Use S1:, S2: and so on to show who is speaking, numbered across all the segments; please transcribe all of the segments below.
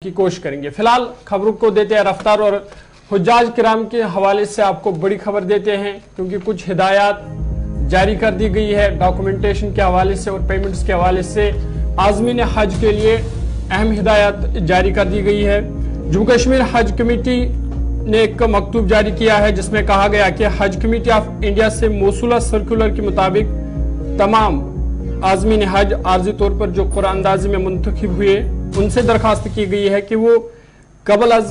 S1: की कोशिश करेंगे। फिलहाल खबरों को देते हैं रफ्तार और हुज्जाज किराम के हवाले से आपको बड़ी खबर देते हैं, क्योंकि कुछ हिदायत जारी कर दी गई है डॉक्यूमेंटेशन के हवाले से और पेमेंट्स के हवाले से। आज़मीन हज के लिए अहम हिदायत जारी कर दी गई है। जम्मू कश्मीर हज कमेटी ने एक मकतूब जारी किया है जिसमें कहा गया कि हज कमेटी ऑफ इंडिया से मौसूला सर्कुलर के मुताबिक तमाम आज़मीन हज आर्जी तौर पर जो कुरानंदाजी में मुंतखब हुए उनसे दरखास्त की गई है कि वो कबल अज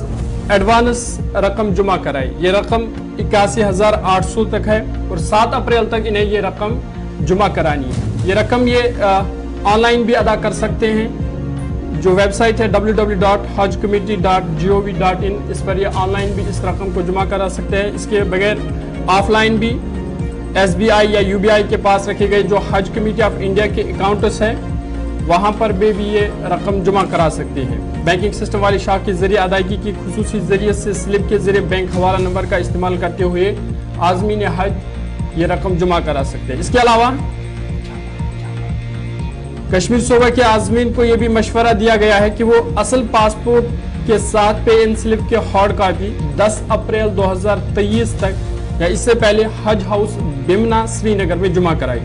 S1: एडवांस रकम जमा कराए। ये रकम 81,800 तक है और 7 अप्रैल तक इन्हें ये रकम जमा करानी है। ये रकम ये ऑनलाइन भी अदा कर सकते हैं। जो वेबसाइट है www.hajcommittee.gov.in, इस पर ये ऑनलाइन भी इस रकम को जमा करा सकते हैं। इसके बगैर ऑफलाइन भी SBI या UBI के पास रखे गए जो हज कमेटी ऑफ इंडिया के अकाउंट्स है वहां पर भी ये रकम जमा करा सकते हैं। बैंकिंग सिस्टम वाली शाख के जरिए अदायगी की खुसूसी जरिए से स्लिप के जरिए बैंक हवाला नंबर का इस्तेमाल करते हुए आज़मीन हज ये रकम जमा करा सकते हैं। इसके अलावा कश्मीर सूबा के आज़मीन को यह भी मशवरा दिया गया है कि वो असल पासपोर्ट के साथ पे इन स्लिप के हार्ड कॉपी 10 अप्रैल 2023 तक या इससे पहले हज हाउस बिमना श्रीनगर में जमा कराई।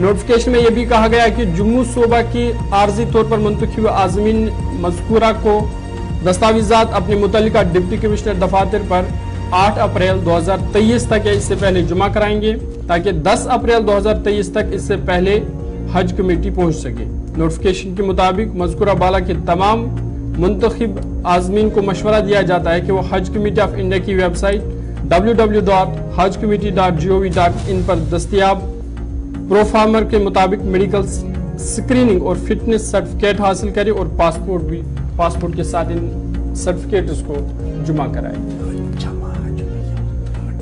S1: नोटिफिकेशन में यह भी कहा गया कि जम्मू सूबा की आर्जी तौर पर मुंतखब आज़मीन मज़कूरा को दस्तावेज़ात अपने मुतल्लिका डिप्टी कमिश्नर दफातर पर 8 अप्रैल 2023 तक या इससे पहले जमा कराएंगे ताकि 10 अप्रैल 2023 तक इससे पहले हज कमेटी पहुंच सके। नोटिफिकेशन के मुताबिक मज़कूरा बाला के तमाम मुंतखब आज़मीन को मशवरा दिया जाता है कि वो हज कमेटी ऑफ इंडिया की वेबसाइट www.hajcommittee.gov.in पर दस्तियाब प्रोफार्मर के मुताबिक मेडिकल स्क्रीनिंग और फिटनेस सर्टिफिकेट हासिल करे और पासपोर्ट के साथ इन सर्टिफिकेट को जमा कराए।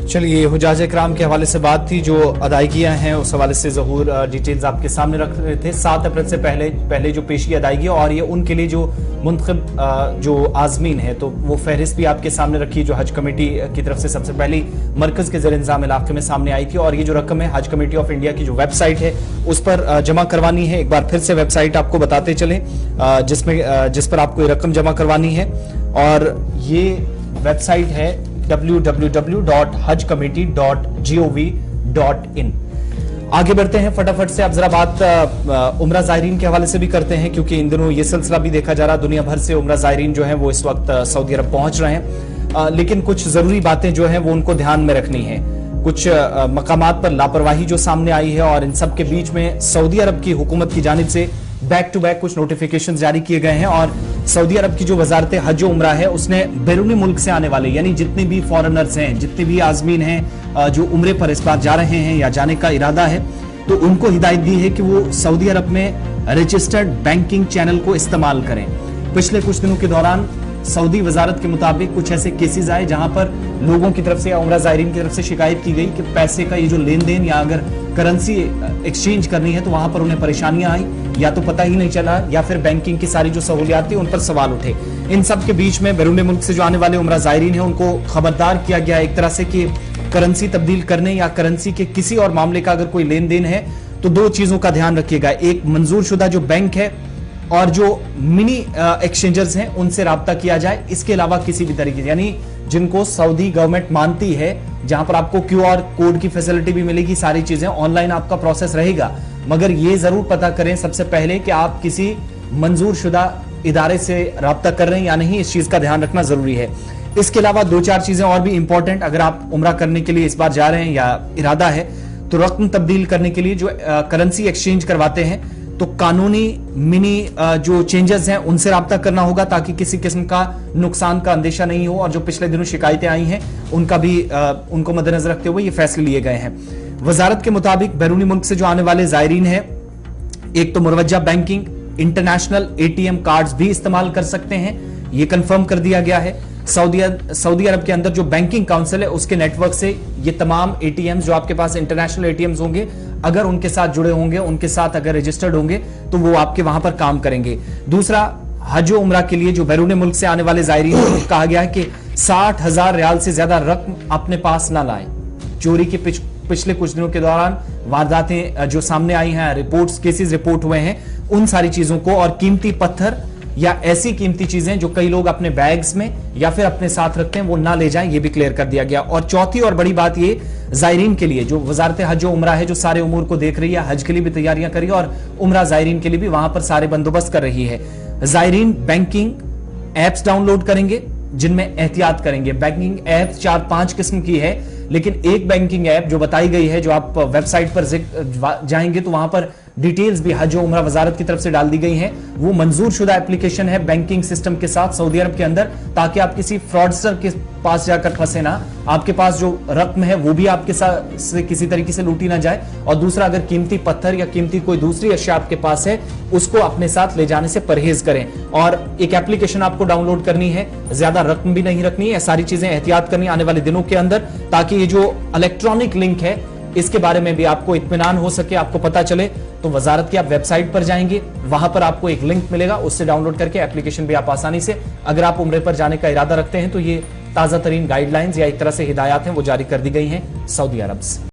S2: चलिए, हुज्जाज इकराम के हवाले से बात थी। जो अदायगियां हैं उस हवाले से ज़हूर डिटेल्स आपके सामने रख रहे थे। 7 अप्रैल से पहले जो पेशी अदायगी और ये उनके लिए जो मुंतखब जो आज़मीन है तो वो फहरिस्त भी आपके सामने रखी जो हज कमेटी की तरफ से सबसे पहले मरकज़ के ज़ेर इंतज़ाम इलाके में सामने आई थी। और ये जो रकम है हज कमेटी ऑफ इंडिया की जो वेबसाइट है उस पर जमा करवानी है। एक बार फिर से वेबसाइट आपको बताते चलें जिस पर आपको ये रकम जमा करवानी है और ये वेबसाइट है www.hajcommittee.gov.in। आगे बढ़ते हैं फटाफट से। अब जरा बात उम्रा ज़ायरीन के हवाले से भी करते हैं, क्योंकि इन दिनों ये सिलसिला भी देखा जा रहा है। दुनिया भर से उम्रा ज़ायरीन जो है वो इस वक्त सऊदी अरब पहुंच रहे हैं, लेकिन कुछ जरूरी बातें जो है वो उनको ध्यान में रखनी है। कुछ मकामात पर लापरवाही जो सामने आई है और इन सब के बीच में सऊदी अरब की हुकूमत की जानिब से बैक टू बैक कुछ नोटिफिकेशन जारी किए गए हैं। और सऊदी अरब की जो वजारत हज उम्रा है उसने बैरूनी मुल्क से आने वाले यानी जितने भी फॉरेनर्स हैं, जितने भी आज़मीन हैं जो उम्रे पर इस बार जा रहे हैं या जाने का इरादा है, तो उनको हिदायत दी है कि वो सऊदी अरब में रजिस्टर्ड बैंकिंग चैनल को इस्तेमाल करें। पिछले कुछ दिनों के दौरान सऊदी वजारत के मुताबिक कुछ ऐसे केसेस आए जहां पर लोगों की तरफ से या उम्रा ज़ायरीन की तरफ से शिकायत की गई कि पैसे का ये जो लेन देन या अगर करेंसी एक्सचेंज करनी है तो वहां पर उन्हें परेशानियां आई, या तो पता ही नहीं चला या फिर बैंकिंग की सारी जो सहूलियात थी उन पर सवाल उठे। इन सब के बीच में बैरून मुल्क से जो आने वाले उम्रा ज़ायरीन है उनको खबरदार किया गया एक तरह से कि करेंसी तब्दील करने या करेंसी के किसी और मामले का अगर कोई लेन देन है तो 2 चीजों का ध्यान रखिएगा। एक, मंजूर शुदा जो बैंक है और जो मिनी एक्सचेंजर्स हैं उनसे राब्ता किया जाए। इसके अलावा किसी भी तरीके से, यानी जिनको सऊदी गवर्नमेंट मानती है, जहां पर आपको QR कोड की फैसिलिटी भी मिलेगी, सारी चीजें ऑनलाइन आपका प्रोसेस रहेगा, मगर ये जरूर पता करें सबसे पहले कि आप किसी मंजूर शुदा इदारे से राब्ता कर रहे हैं या नहीं। इस चीज का ध्यान रखना जरूरी है। इसके अलावा 2-4 चीजें और भी इंपॉर्टेंट, अगर आप उम्रा करने के लिए इस बार जा रहे हैं या इरादा है तो रकम तब्दील करने के लिए जो करेंसी एक्सचेंज करवाते हैं तो कानूनी मिनी जो चेंजेस हैं उनसे राब्ता करना होगा ताकि किसी किस्म का नुकसान का अंदेशा नहीं हो। और जो पिछले दिनों शिकायतें आई हैं उनका भी उनको मद्देनजर रखते हुए ये फैसले लिए गए हैं। वजारत के मुताबिक बैरूनी मुल्क से जो आने वाले ज़ायरीन हैं, एक तो मुरवज्जा बैंकिंग, इंटरनेशनल ATM कार्ड्स भी इस्तेमाल कर सकते हैं, ये कंफर्म कर दिया गया है। सऊदी अरब के अंदर जो बैंकिंग काउंसिल है उसके नेटवर्क से ये तमाम ATMs जो आपके पास इंटरनेशनल ATMs होंगे, अगर उनके साथ जुड़े होंगे, उनके साथ अगर रजिस्टर्ड होंगे तो वो आपके वहां पर काम करेंगे। दूसरा, हज उम्रा के लिए जो बैरून मुल्क से आने वाले ज़ायरीन को कहा गया है कि 60,000 रियाल से ज्यादा रकम अपने पास ना लाएं। चोरी के पिछले कुछ दिनों के दौरान वारदातें जो सामने आई हैं, केसेस रिपोर्ट हुए हैं, उन सारी चीजों को और कीमती पत्थर या ऐसी कीमती चीजें जो कई लोग अपने बैग्स में या फिर अपने साथ रखते हैं वो ना ले जाएं, ये भी क्लियर कर दिया गया। और चौथी और बड़ी बात ये जायरीन के लिए, जो वजारत हज और उम्रा है जो सारे उमूर को देख रही है, हज के लिए भी तैयारियां कर रही है और उम्रा जायरीन के लिए भी वहां पर सारे बंदोबस्त कर रही है। जायरीन बैंकिंग एप्स डाउनलोड करेंगे जिनमें एहतियात करेंगे। बैंकिंग एप्स 4-5 किस्म की है, लेकिन एक बैंकिंग ऐप जो बताई गई है, जो आप वेबसाइट पर जाएंगे तो वहां पर डिटेल्स भी हज और उम्रा वजारत की तरफ से डाल दी गई हैं। वो मंजूर शुदा एप्लीकेशन है बैंकिंग सिस्टम के साथ सऊदी अरब के अंदर, ताकि आप किसी फ्रॉडस्टर के पास जाकर फंसे ना, आपके पास जो रकम है वो भी आपके साथ से किसी तरीके से लूटी ना जाए, और दूसरा अगर कीमती पत्थर या कीमती कोई दूसरी अशिया आपके पास है उसको अपने साथ ले जाने से परहेज करें। और एक एप्लीकेशन आपको डाउनलोड करनी है, ज्यादा रकम भी नहीं रखनी है, सारी चीजें एहतियात करनी आने वाले दिनों के अंदर, ताकि ये जो इलेक्ट्रॉनिक लिंक है इसके बारे में भी आपको इत्मीनान हो सके, आपको पता चले। तो वजारत की आप वेबसाइट पर जाएंगे, वहां पर आपको एक लिंक मिलेगा, उससे डाउनलोड करके एप्लीकेशन भी आप आसानी से, अगर आप उम्रे पर जाने का इरादा रखते हैं तो ये ताजा तरीन गाइडलाइंस या एक तरह से हिदायत हैं वो जारी कर दी गई हैं सऊदी अरब से।